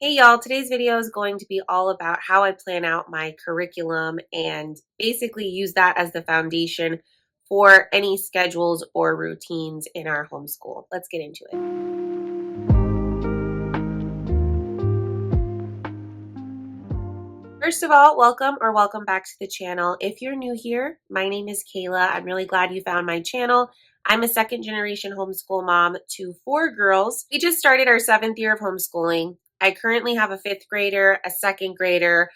Hey y'all, today's video is going to be all about how I plan out my curriculum and basically use that as the foundation for any schedules or routines in our homeschool. Let's get into it. First of all, welcome back to the channel. If you're new here, my name is Kayla. I'm really glad you found my channel. I'm a second generation homeschool mom to 4 girls. We just started our 7th year of homeschooling. I currently have a 5th grader, a 2nd grader,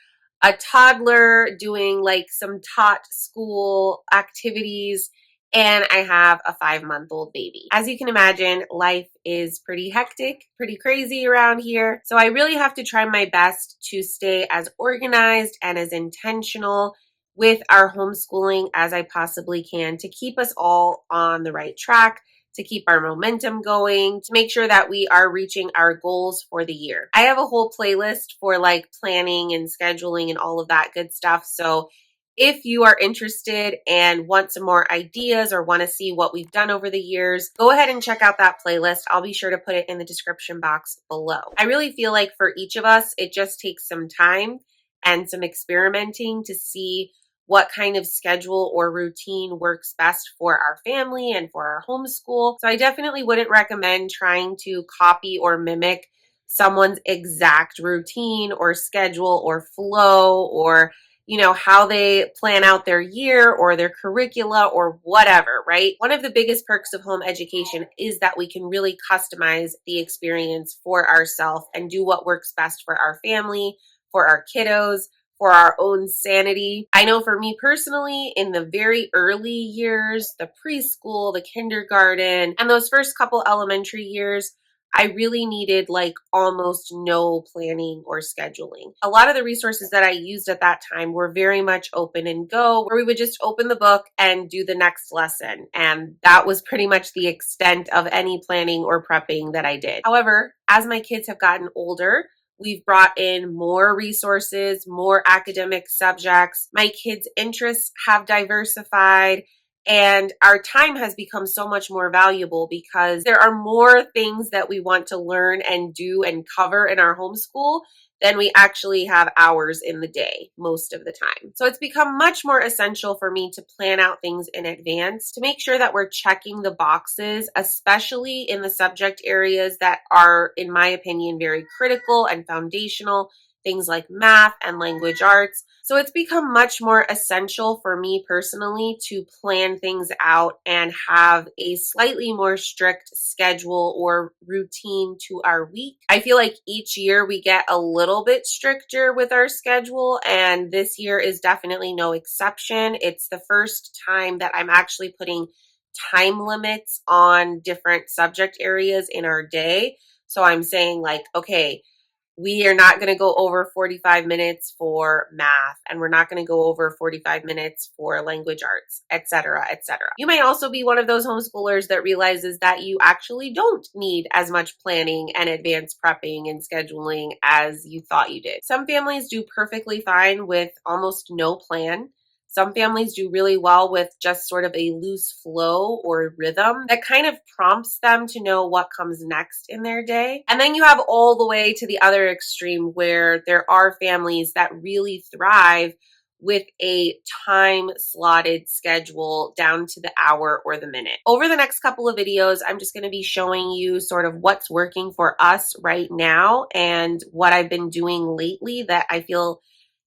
a toddler doing like some taught school activities, and I have a 5-month-old baby. As you can imagine, life is pretty hectic, pretty crazy around here. So I really have to try my best to stay as organized and as intentional with our homeschooling as I possibly can to keep us all on the right track, to keep our momentum going, to make sure that we are reaching our goals for the year. I have a whole playlist for like planning and scheduling and all of that good stuff. So if you are interested and want some more ideas or want to see what we've done over the years, go ahead and check out that playlist. I'll be sure to put it in the description box below. I really feel like for each of us, it just takes some time and some experimenting to see what kind of schedule or routine works best for our family and for our homeschool. So I definitely wouldn't recommend trying to copy or mimic someone's exact routine or schedule or flow or how they plan out their year or their curricula or whatever, right? One of the biggest perks of home education is that we can really customize the experience for ourselves and do what works best for our family, for our kiddos, for our own sanity. I know for me personally, in the very early years, the preschool, the kindergarten, and those first couple elementary years, I really needed like almost no planning or scheduling. A lot of the resources that I used at that time were very much open and go, where we would just open the book and do the next lesson. And that was pretty much the extent of any planning or prepping that I did. However, as my kids have gotten older, we've brought in more resources, more academic subjects. My kids' interests have diversified. And our time has become so much more valuable because there are more things that we want to learn and do and cover in our homeschool than we actually have hours in the day most of the time. So it's become much more essential for me to plan out things in advance to make sure that we're checking the boxes, especially in the subject areas that are, in my opinion, very critical and foundational, things like math and language arts. So it's become much more essential for me personally to plan things out and have a slightly more strict schedule or routine to our week. I feel like each year we get a little bit stricter with our schedule, and this year is definitely no exception. It's the first time that I'm actually putting time limits on different subject areas in our day. So I'm saying like, okay, we are not going to go over 45 minutes for math, and we're not going to go over 45 minutes for language arts, etc., etc. You may also be one of those homeschoolers that realizes that you actually don't need as much planning and advanced prepping and scheduling as you thought you did. Some families do perfectly fine with almost no plan. Some families do really well with just sort of a loose flow or rhythm that kind of prompts them to know what comes next in their day. And then you have all the way to the other extreme where there are families that really thrive with a time slotted schedule down to the hour or the minute. Over the next couple of videos, I'm just going to be showing you sort of what's working for us right now and what I've been doing lately that I feel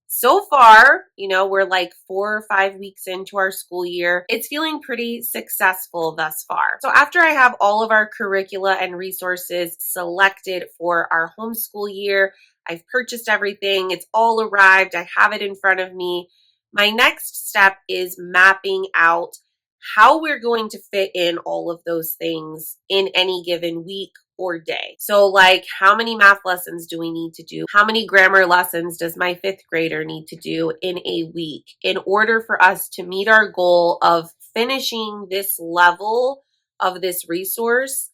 so far, we're like 4 or 5 weeks into our school year. It's feeling pretty successful thus far. So after I have all of our curricula and resources selected for our homeschool year, I've purchased everything. It's all arrived. I have it in front of me. My next step is mapping out how we're going to fit in all of those things in any given week or day. So like, how many math lessons do we need to do? How many grammar lessons does my 5th grader need to do in a week in order for us to meet our goal of finishing this level of this resource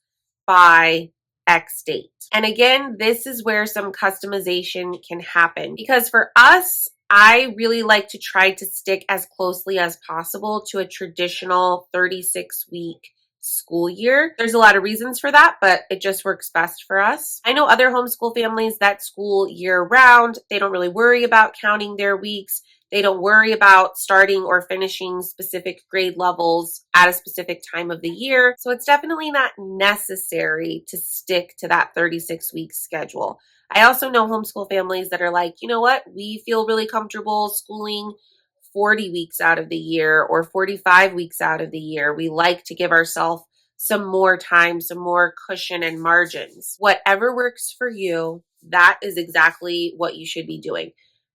by X date? And again, this is where some customization can happen because for us, I really like to try to stick as closely as possible to a traditional 36-week school year. There's a lot of reasons for that, but it just works best for us. I know other homeschool families that school year round, they don't really worry about counting their weeks. They don't worry about starting or finishing specific grade levels at a specific time of the year. So it's definitely not necessary to stick to that 36-week schedule. I also know homeschool families that are like, you know what, we feel really comfortable schooling 40 weeks out of the year or 45 weeks out of the year. We like to give ourselves some more time, some more cushion and margins. Whatever works for you, that is exactly what you should be doing.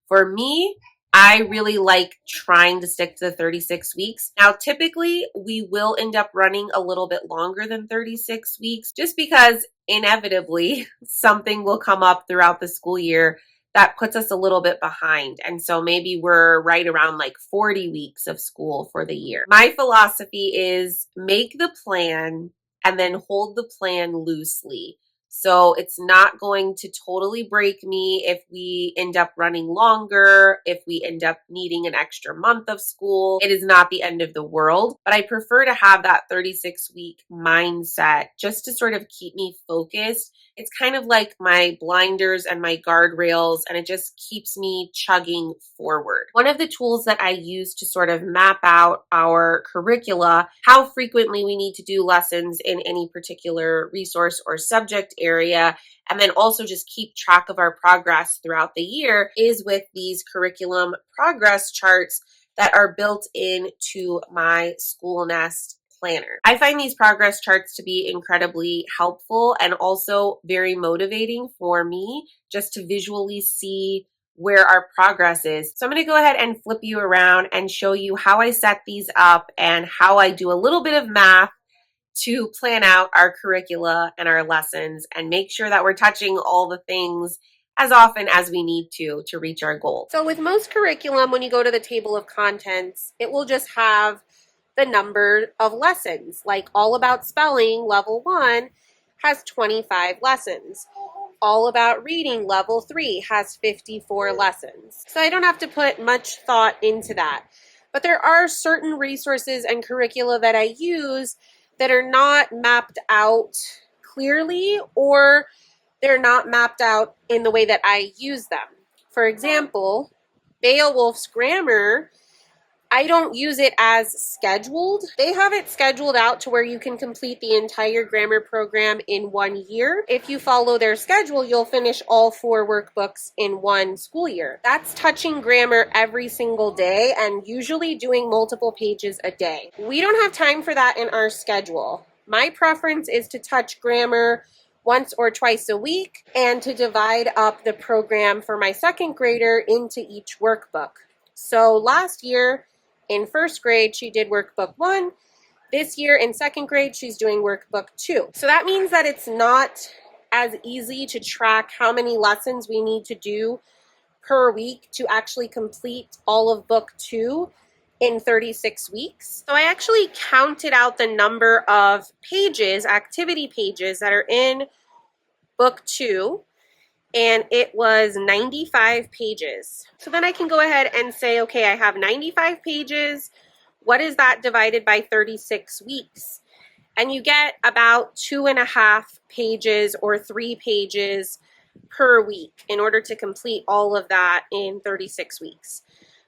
For me, I really like trying to stick to the 36 weeks. Now, typically, we will end up running a little bit longer than 36 weeks just because inevitably something will come up throughout the school year that puts us a little bit behind. And so maybe we're right around like 40 weeks of school for the year. My philosophy is make the plan and then hold the plan loosely. So it's not going to totally break me if we end up running longer, if we end up needing an extra month of school. It is not the end of the world, but I prefer to have that 36-week mindset just to sort of keep me focused. It's kind of like my blinders and my guardrails, and it just keeps me chugging forward. One of the tools that I use to sort of map out our curricula, how frequently we need to do lessons in any particular resource or subject area, and then also just keep track of our progress throughout the year is with these curriculum progress charts that are built into my School Nest planner. I find these progress charts to be incredibly helpful and also very motivating for me just to visually see where our progress is. So I'm going to go ahead and flip you around and show you how I set these up and how I do a little bit of math to plan out our curricula and our lessons and make sure that we're touching all the things as often as we need to reach our goal. So with most curriculum, when you go to the table of contents, it will just have the number of lessons. Like All About Spelling, level 1, has 25 lessons. All About Reading, level 3, has 54 lessons. So I don't have to put much thought into that. But there are certain resources and curricula that I use that are not mapped out clearly, or they're not mapped out in the way that I use them. For example, Beowulf's grammar, I don't use it as scheduled. They have it scheduled out to where you can complete the entire grammar program in 1 year. If you follow their schedule, you'll finish all 4 workbooks in 1 school year. That's touching grammar every single day and usually doing multiple pages a day. We don't have time for that in our schedule. My preference is to touch grammar once or twice a week and to divide up the program for my second grader into each workbook. So last year, in first grade, she did workbook 1. This year in second grade, she's doing workbook 2. So that means that it's not as easy to track how many lessons we need to do per week to actually complete all of book 2 in 36 weeks. So I actually counted out the number of pages, activity pages, that are in book 2. And it was 95 pages. So then I can go ahead and say, okay, I have 95 pages. What is that divided by 36 weeks? And you get about 2.5 pages or 3 pages per week in order to complete all of that in 36 weeks.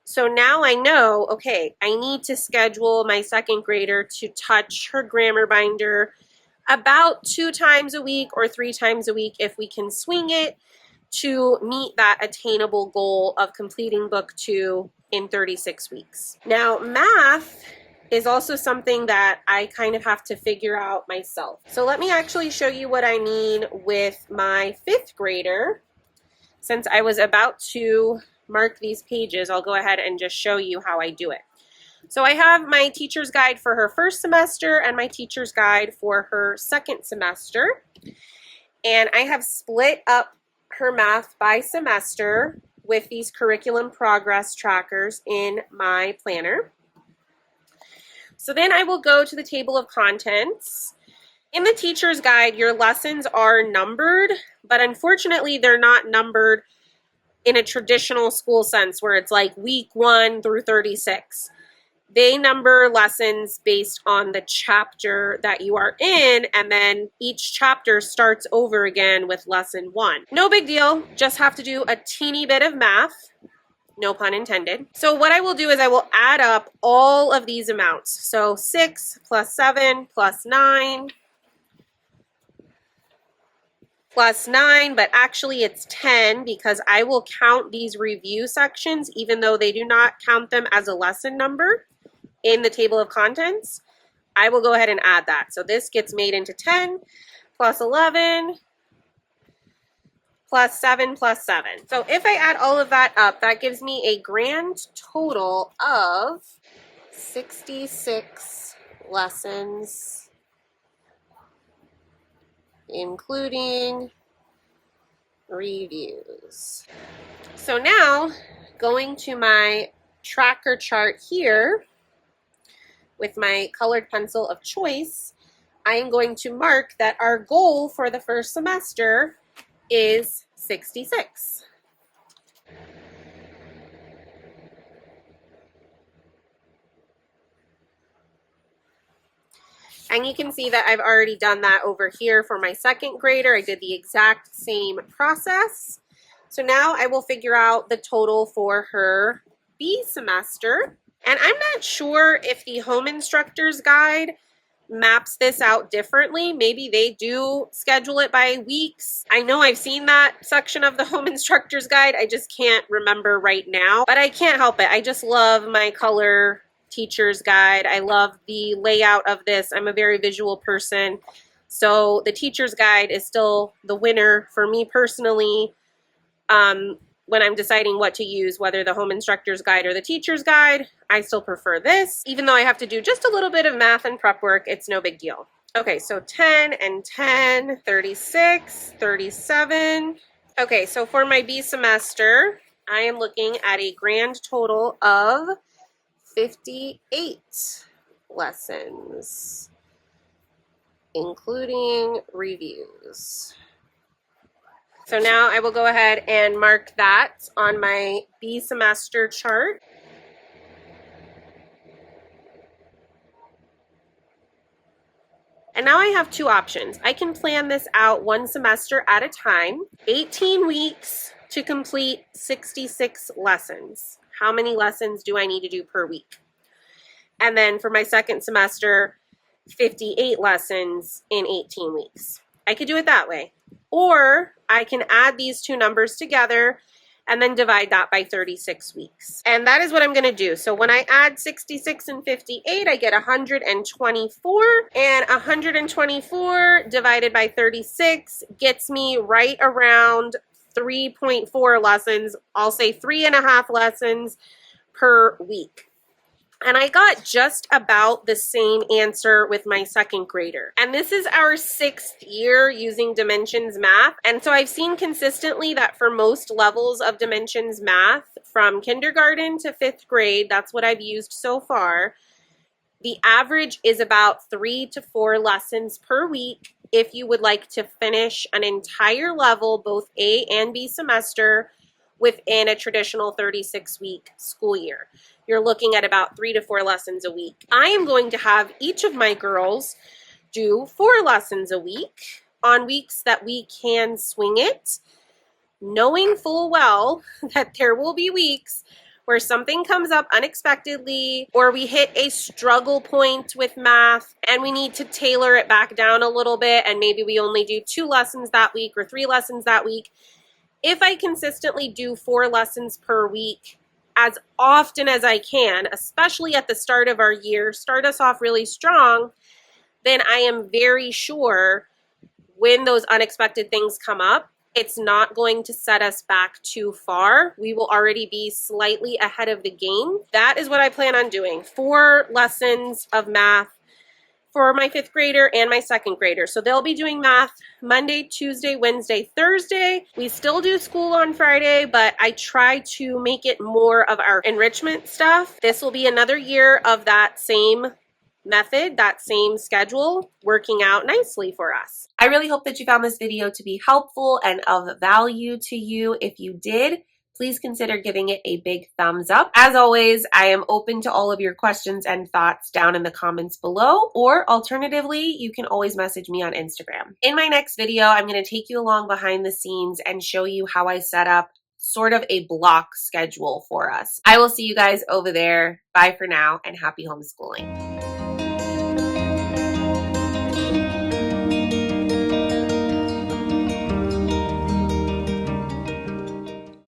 So now I know, okay, I need to schedule my second grader to touch her grammar binder about 2 times a week or 3 times a week if we can swing it, to meet that attainable goal of completing book 2 in 36 weeks. Now, math is also something that I kind of have to figure out myself. So let me actually show you what I mean with my 5th grader. Since I was about to mark these pages, I'll go ahead and just show you how I do it. So I have my teacher's guide for her first semester and my teacher's guide for her second semester. And I have split up her math by semester with these curriculum progress trackers in my planner. So then I will go to the table of contents. In the teacher's guide, your lessons are numbered, but unfortunately they're not numbered in a traditional school sense where it's like week 1 through 36. They number lessons based on the chapter that you are in, and then each chapter starts over again with lesson 1. No big deal, just have to do a teeny bit of math. No pun intended. So what I will do is I will add up all of these amounts. So 6 plus 7 plus 9 plus 9, but actually it's 10 because I will count these review sections even though they do not count them as a lesson number in the table of contents. I will go ahead and add that. So this gets made into 10 plus 11 plus 7 plus 7. So if I add all of that up, that gives me a grand total of 66 lessons, including reviews. So now, going to my tracker chart here with my colored pencil of choice, I am going to mark that our goal for the first semester is 66. And you can see that I've already done that over here for my second grader. I did the exact same process. So now I will figure out the total for her B semester. And I'm not sure if the Home Instructor's Guide maps this out differently. Maybe they do schedule it by weeks. I know I've seen that section of the Home Instructor's Guide. I just can't remember right now, but I can't help it. I just love my color teacher's guide. I love the layout of this. I'm a very visual person. So the teacher's guide is still the winner for me personally when I'm deciding what to use, whether the Home Instructor's Guide or the teacher's guide. I still prefer this. Even though I have to do just a little bit of math and prep work, it's no big deal. Okay, so 10 and 10, 36, 37. Okay, so for my B semester, I am looking at a grand total of 58 lessons, including reviews. So now I will go ahead and mark that on my B semester chart. And now I have two options. I can plan this out one semester at a time, 18 weeks to complete 66 lessons. How many lessons do I need to do per week? And then for my second semester, 58 lessons in 18 weeks. I could do it that way. Or I can add these two numbers together and then divide that by 36 weeks. And that is what I'm gonna do. So when I add 66 and 58, I get 124, and 124 divided by 36 gets me right around 3.4 lessons. I'll say 3.5 lessons per week. And I got just about the same answer with my second grader. And this is our 6th year using Dimensions Math. And so I've seen consistently that for most levels of Dimensions Math, from kindergarten to 5th grade, that's what I've used so far, the average is about 3 to 4 lessons per week if you would like to finish an entire level, both A and B semester, within a traditional 36-week school year. You're looking at about 3 to 4 lessons a week. I am going to have each of my girls do 4 lessons a week on weeks that we can swing it, knowing full well that there will be weeks where something comes up unexpectedly, or we hit a struggle point with math and we need to tailor it back down a little bit, and maybe we only do 2 lessons that week or 3 lessons that week. If I consistently do 4 lessons per week as often as I can, especially at the start of our year, start us off really strong, then I am very sure when those unexpected things come up, it's not going to set us back too far. We will already be slightly ahead of the game. That is what I plan on doing. 4 lessons of math for my 5th grader and my 2nd grader. So they'll be doing math Monday, Tuesday, Wednesday, Thursday. We still do school on Friday, but I try to make it more of our enrichment stuff. This will be another year of that same method, that same schedule, working out nicely for us. I really hope that you found this video to be helpful and of value to you. If you did, please consider giving it a big thumbs up. As always, I am open to all of your questions and thoughts down in the comments below, or alternatively, you can always message me on Instagram. In my next video, I'm going to take you along behind the scenes and show you how I set up sort of a block schedule for us. I will see you guys over there. Bye for now, and happy homeschooling.